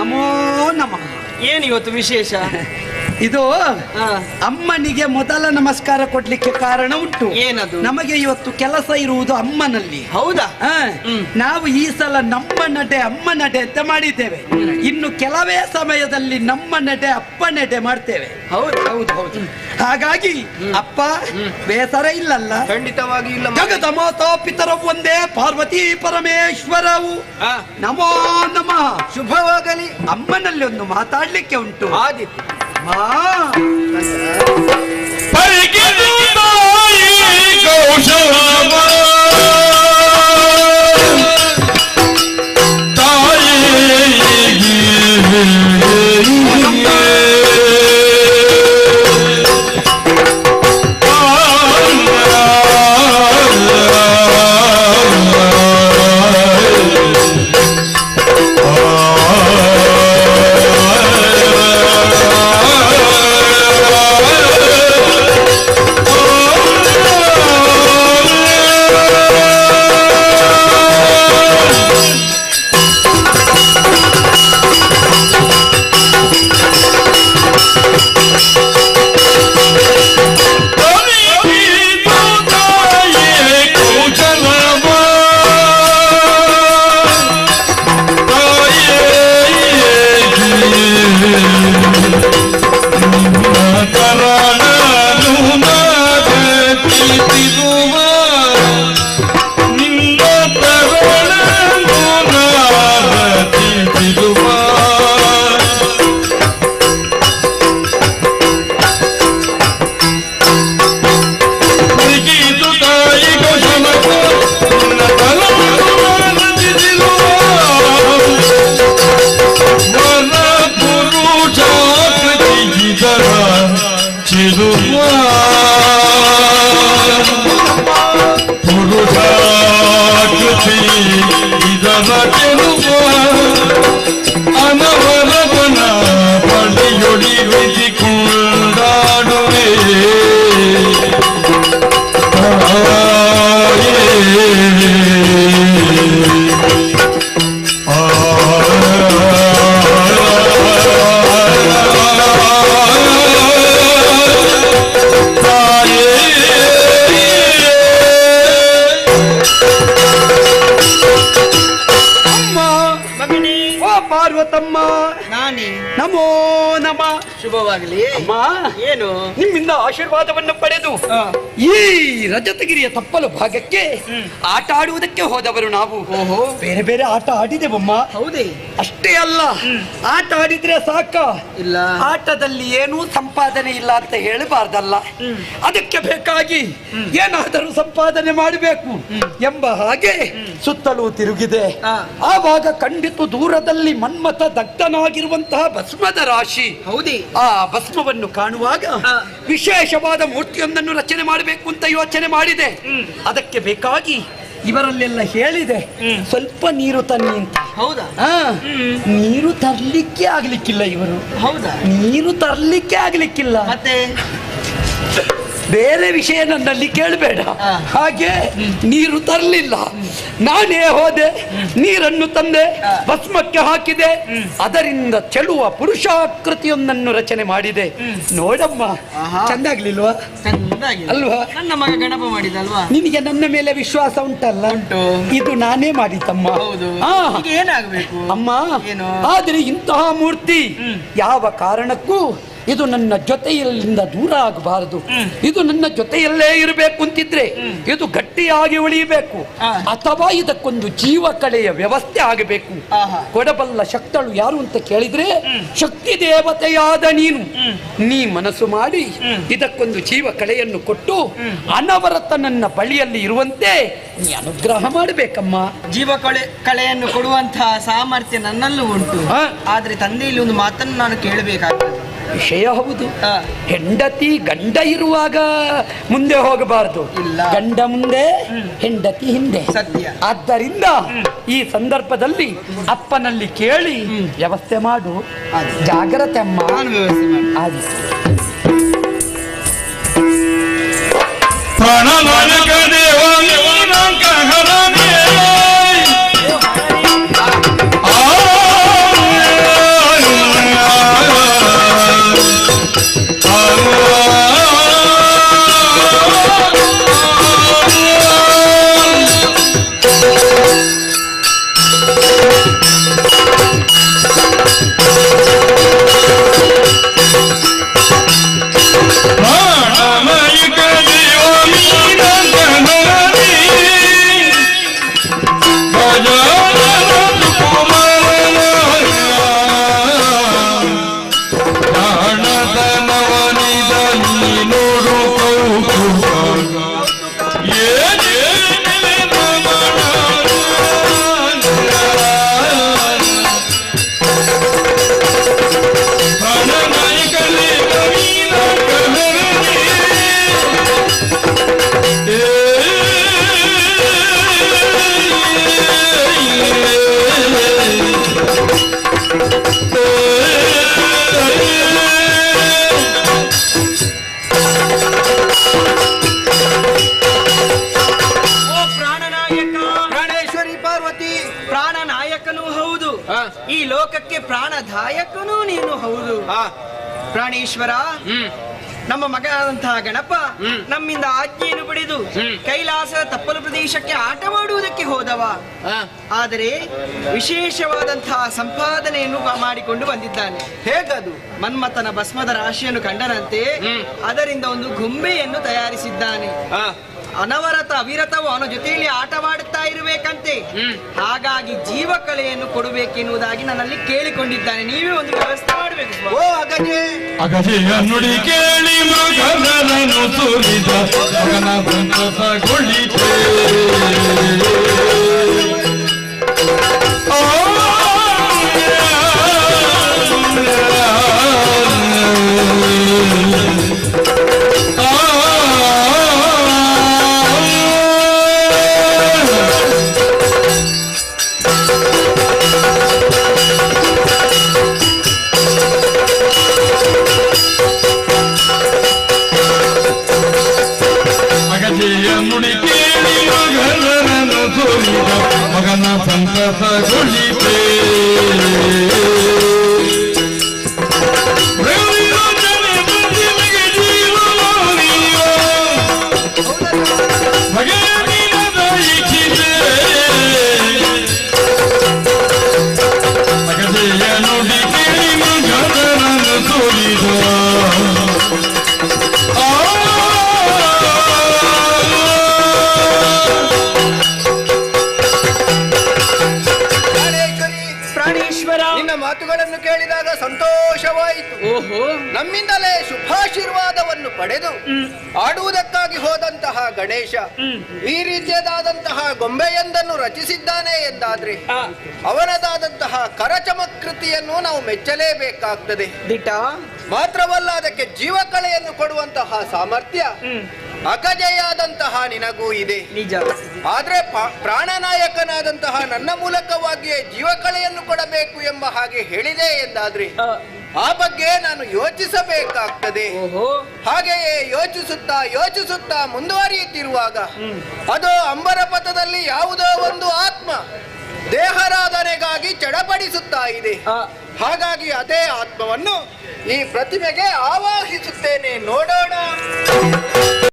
ನಮೋ ನಮಃ. ಏನು ಇವತ್ತು ವಿಶೇಷ? ಇದು ಅಮ್ಮನಿಗೆ ಮೊದಲ ನಮಸ್ಕಾರ ಕೊಡ್ಲಿಕ್ಕೆ ಕಾರಣ ಉಂಟು. ಏನದು? ನಮಗೆ ಇವತ್ತು ಕೆಲಸ ಇರುವುದು ಅಮ್ಮನಲ್ಲಿ. ಹೌದಾ? ನಾವು ಈ ಸಲ ನಮ್ಮ ನಡೆ ಅಮ್ಮ ನಡೆ ಅಂತ ಮಾಡಿದ್ದೇವೆ. ಇನ್ನು ಕೆಲವೇ ಸಮಯದಲ್ಲಿ ನಮ್ಮ ನಡೆ ಅಪ್ಪ ನಡೆ ಮಾಡ್ತೇವೆ. ಹೌದು ಹೌದು ಹೌದು. ಹಾಗಾಗಿ ಅಪ್ಪ ಬೇಸರ ಇಲ್ಲಲ್ಲ? ಖಂಡಿತವಾಗಿ ಇಲ್ಲ. ಜಗದ ಮಾತಾ ಪಿತರ ಒಂದೇ ಪಾರ್ವತಿ ಪರಮೇಶ್ವರವು ನಮೋ ನಮಃ. ಶುಭವಾಗಲಿ. ಅಮ್ಮನಲ್ಲಿ ಒಂದು ಮಾತಾಡ್ಲಿಕ್ಕೆ ಉಂಟು. ಆದಿತ್ಯ ಪಾರ್ವತಮ್ಮ ನಮೋ ನಮ. ಶುಭವಾಗಲಿ. ಅಮ್ಮ, ಏನು? ನಿಮ್ಮಿಂದ ಆಶೀರ್ವಾದವನ್ನು ಪಡೆದು ಈ ರಜತಗಿರಿಯ ತಪ್ಪಲು ಭಾಗಕ್ಕೆ ಆಟ ಆಡುವುದಕ್ಕೆ ಹೋದವರು ನಾವು. ಬೇರೆ ಬೇರೆ ಆಟ ಆಡಿದೆವಮ್ಮ. ಹೌದೇ? ಅಷ್ಟೇ ಅಲ್ಲ, ಆಟ ಆಡಿದ್ರೆ ಸಾಕ, ಇಲ್ಲ ಆಟದಲ್ಲಿ ಏನೂ ಸಂಪಾದನೆ ಇಲ್ಲ ಅಂತ ಹೇಳಬಾರ್ದಲ್ಲ. ಅದಕ್ಕೆ ಬೇಕಾಗಿ ಏನಾದರೂ ಸಂಪಾದನೆ ಮಾಡಬೇಕು ಎಂಬ ಹಾಗೆ ಸುತ್ತಲೂ ತಿರುಗಿದೆ. ಆವಾಗ ಖಂಡಿತ ದೂರದಲ್ಲಿ ಮನ್ಮಥ ದಗ್ಧನಾಗಿರುವಂತಹ ಭಸ್ಮದ ರಾಶಿ. ಹೌದೇ? ಆ ಭಸ್ಮವನ್ನು ಕಾಣುವಾಗ ವಿಶೇಷವಾದ ಮೂರ್ತಿಯೊಂದನ್ನು ರಚನೆ ಮಾಡಬೇಕು ಅಂತ ಯೋಚನೆ ಮಾಡಿದೆ. ಅದಕ್ಕೆ ಬೇಕಾಗಿ ಇವರಲ್ಲೆಲ್ಲ ಹೇಳಿದೆ, ಸ್ವಲ್ಪ ನೀರು ತನ್ನಿ ಅಂತ. ಹೌದಾ? ನೀರು ತರ್ಲಿಕ್ಕೆ ಆಗ್ಲಿಕ್ಕಿಲ್ಲ ಇವರು. ಹೌದಾ? ನೀರು ತರ್ಲಿಕ್ಕೆ ಆಗ್ಲಿಕ್ಕಿಲ್ಲ. ಮತ್ತೆ ಬೇರೆ ವಿಷಯ ನನ್ನಲ್ಲಿ ಕೇಳಬೇಡ. ಹಾಗೆ ನೀರು ತರಲಿಲ್ಲ. ನಾನೇ ಹೋದೆ, ನೀರನ್ನು ತಂದೆ, ಭಸ್ಮಕ್ಕೆ ಹಾಕಿದೆ, ಅದರಿಂದ ಚೆಲುವ ಪುರುಷಾಕೃತಿಯೊಂದನ್ನು ರಚನೆ ಮಾಡಿದೆ. ನೋಡಮ್ಮ, ಚಂದಾಗ್ಲಿಲ್ವಾ? ಅಲ್ವಾ? ನನ್ನ ಮಗ ಗಣಪ ಮಾಡಿದಲ್ವಾ? ನಿನಗೆ ನನ್ನ ಮೇಲೆ ವಿಶ್ವಾಸ ಉಂಟಲ್ಲ? ಉಂಟು. ಇದು ನಾನೇ ಮಾಡಿದ್ದಮ್ಮ. ಏನಾಗಬೇಕು ಅಮ್ಮ? ಆದ್ರೆ ಇಂತಹ ಮೂರ್ತಿ ಯಾವ ಕಾರಣಕ್ಕೂ ಇದು ನನ್ನ ಜೊತೆಯಲ್ಲಿಂದ ದೂರ ಆಗಬಾರದು. ಇದು ನನ್ನ ಜೊತೆಯಲ್ಲೇ ಇರಬೇಕು ಅಂತಿದ್ರೆ ಇದು ಗಟ್ಟಿಯಾಗಿ ಉಳಿಯಬೇಕು, ಅಥವಾ ಇದಕ್ಕೊಂದು ಜೀವ ಕಳೆಯ ವ್ಯವಸ್ಥೆ ಆಗಬೇಕು. ಕೊಡಬಲ್ಲ ಶಕ್ತಳು ಯಾರು ಅಂತ ಕೇಳಿದ್ರೆ ಶಕ್ತಿ ದೇವತೆಯಾದ ನೀ ಮನಸ್ಸು ಮಾಡಿ ಇದಕ್ಕೊಂದು ಜೀವ ಕಳೆಯನ್ನು ಕೊಟ್ಟು ಅನವರತ ನನ್ನ ಬಳಿಯಲ್ಲಿ ಇರುವಂತೆ ನೀ ಅನುಗ್ರಹ ಮಾಡಬೇಕಮ್ಮ. ಜೀವ ಕಳೆಯನ್ನು ಕೊಡುವಂತಹ ಸಾಮರ್ಥ್ಯ ನನ್ನಲ್ಲೂ ಉಂಟು. ಆದ್ರೆ ತಂದೆಯಲ್ಲಿ ಒಂದು ಮಾತನ್ನು ನಾನು ಕೇಳಬೇಕಾಗ್ತದೆ. ವಿಷಯ ಹೌದು. ಹೆಂಡತಿ ಗಂಡ ಇರುವಾಗ ಮುಂದೆ ಹೋಗಬಾರದು, ಗಂಡ ಮುಂದೆ ಹೆಂಡತಿ ಹಿಂದೆ. ಸತ್ಯ. ಆದ್ದರಿಂದ ಈ ಸಂದರ್ಭದಲ್ಲಿ ಅಪ್ಪನಲ್ಲಿ ಕೇಳಿ ವ್ಯವಸ್ಥೆ ಮಾಡು. ಜಾಗ್ರತೆ ಅಮ್ಮ. ಪ್ರಾಣನಾಶಕನೂ ಹೌದು, ಈ ಲೋಕಕ್ಕೆ ಪ್ರಾಣದಾಯಕನೂ ನೀನು ಹೌದು. ಪ್ರಾಣೇಶ್ವರ, ನಮ್ಮ ಮಗನಾದಂತಹ ಗಣಪ ನಮ್ಮಿಂದ ಆಜ್ಞೆಯನ್ನು ಪಡೆದು ಕೈಲಾಸದ ತಪ್ಪಲು ಪ್ರದೇಶಕ್ಕೆ ಆಟವಾಡುವುದಕ್ಕೆ ಹೋದವ. ಆದರೆ ವಿಶೇಷವಾದಂತಹ ಸಂಪಾದನೆಯನ್ನು ಮಾಡಿಕೊಂಡು ಬಂದಿದ್ದಾನೆ. ಹೇಗದು? ಮನ್ಮಥನ ಭಸ್ಮದ ರಾಶಿಯನ್ನು ಕಂಡನಂತೆ ಅದರಿಂದ ಒಂದು ಗೊಂಬೆಯನ್ನು ತಯಾರಿಸಿದ್ದಾನೆ. ಅನವರತ ಅವಿರತವು ಅವನ ಜೊತೆಯಲ್ಲಿ ಆಟವಾಡುತ್ತಾ ಇರಬೇಕಂತೆ. ಹಾಗಾಗಿ ಜೀವಕಲೆಯನ್ನು ಕೊಡಬೇಕೆನ್ನುವುದಾಗಿ ನನ್ನಲ್ಲಿ ಕೇಳಿಕೊಂಡಿದ್ದಾನೆ. ನೀವೇ ಒಂದು ವ್ಯವಸ್ಥೆ ಮಾಡಬೇಕು. ಓ ಅಗಜೆ, ಅಗಜೆಯ ನುಡಿ ಕೇಳಿ ಮಗನನ್ನು ಸುರಿದ ಮಗನ ಸಂತಸಗೊಳಿತೆ. ನುಡಿ ಕೇಳಿ ಮಗನನ್ನು ಸುರಿದ ಮಗನ ಸಂತಸಗೊಳಿತೆ. ಅಗಜೆಯ ನುಡಿ ಕೇಳಿ ಮಗನನ್ನು ಸುರಿದ ನಿನ್ನ ಮಾತುಗಳನ್ನು ಕೇಳಿದಾಗ ಸಂತೋಷವಾಯಿತು. ಓಹೋ, ನಮ್ಮಿಂದಲೇ ಶುಭಾಶೀರ್ವಾದವನ್ನು ಪಡೆದು ಆಡುವುದಕ್ಕಾಗಿ ಹೋದಂತಹ ಗಣೇಶ ಈ ರೀತಿಯದಾದಂತಹ ಗೊಂಬೆಯೊಂದನ್ನು ರಚಿಸಿದ್ದಾನೆ ಎಂದಾದ್ರೆ ಅವನದಾದಂತಹ ಕರಚಮಕೃತಿಯನ್ನು ನಾವು ಮೆಚ್ಚಲೇಬೇಕಾಗ್ತದೆ. ದಿಟ ಮಾತ್ರವಲ್ಲ, ಅದಕ್ಕೆ ಜೀವಕಲೆಯನ್ನು ಕೊಡುವಂತಹ ಸಾಮರ್ಥ್ಯ ಅಗಜೆಯಾದಂತಹ ನಿನಗೂ ಇದೆ. ನಿಜ. ಆದ್ರೆ ಪ್ರಾಣನಾಯಕನಾದಂತಹ ನನ್ನ ಮೂಲಕವಾಗಿಯೇ ಜೀವಕಲೆಯನ್ನು ಕೊಡಬೇಕು ಎಂಬ ಹಾಗೆ ಹೇಳಿದೆ ಎಂದಾದ್ರೆ ಆ ಬಗ್ಗೆ ನಾನು ಯೋಚಿಸಬೇಕಾಗ್ತದೆ. ಹಾಗೆಯೇ ಯೋಚಿಸುತ್ತಾ ಮುಂದುವರಿಯುತ್ತಿರುವಾಗ ಅದು ಅಂಬರ ಪಥದಲ್ಲಿ ಯಾವುದೋ ಒಂದು ಆತ್ಮ ದೇಹರಾಧನೆಗಾಗಿ ಚಡಪಡಿಸುತ್ತಾ ಇದೆ. ಹಾಗಾಗಿ ಅದೇ ಆತ್ಮವನ್ನು ಈ ಪ್ರತಿಮೆಗೆ ಆವಾಹಿಸುತ್ತೇನೆ